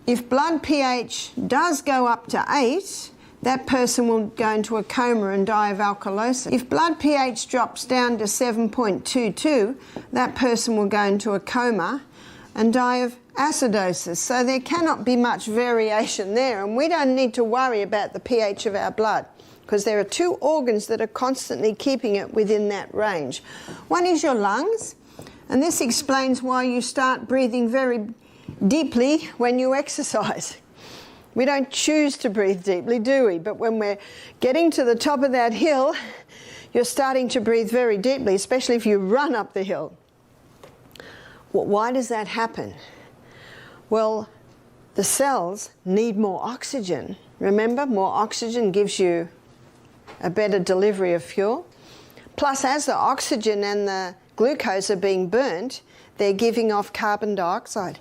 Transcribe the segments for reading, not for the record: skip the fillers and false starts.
If blood pH does go up to 8, that person will go into a coma and die of alkalosis. If blood pH drops down to 7.22, that person will go into a coma and die of acidosis. So there cannot be much variation there, and we don't need to worry about the pH of our blood because there are two organs that are constantly keeping it within that range. One is your lungs, and this explains why you start breathing very deeply when you exercise. We don't choose to breathe deeply, do we? But when we're getting to the top of that hill, you're starting to breathe very deeply, especially if you run up the hill. Well, why does that happen? Well, the cells need more oxygen. Remember, more oxygen gives you a better delivery of fuel. Plus, as the oxygen and the glucose are being burnt, they're giving off carbon dioxide.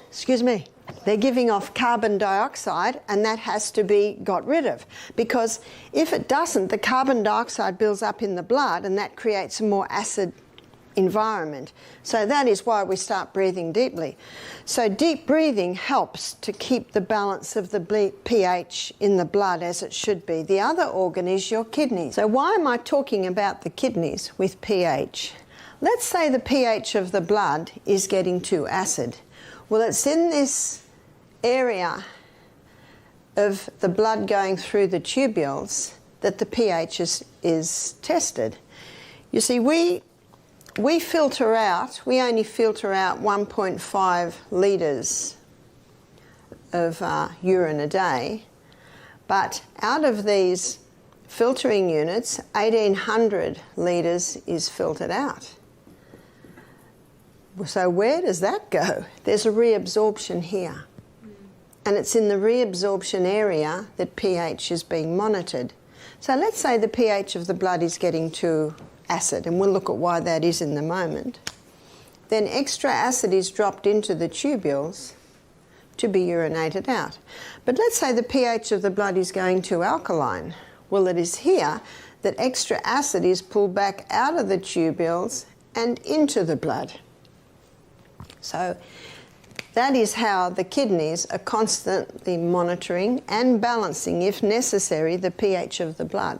Excuse me. They're giving off carbon dioxide, and that has to be got rid of. Because if it doesn't, the carbon dioxide builds up in the blood, and that creates a more acid environment. So that is why we start breathing deeply. So deep breathing helps to keep the balance of the pH in the blood as it should be. The other organ is your kidneys. So why am I talking about the kidneys with pH? Let's say the pH of the blood is getting too acid. Well, it's in this area of the blood going through the tubules that the pH is tested. You see, we filter out, we only filter out 1.5 litres of urine a day, but out of these filtering units, 1,800 litres is filtered out. So where does that go? There's a reabsorption here. And it's in the reabsorption area that pH is being monitored. So let's say the pH of the blood is getting too acid, and we'll look at why that is in a moment. Then extra acid is dropped into the tubules to be urinated out. But let's say the pH of the blood is going too alkaline. Well, it is here that extra acid is pulled back out of the tubules and into the blood. So that is how the kidneys are constantly monitoring and balancing, if necessary, the pH of the blood.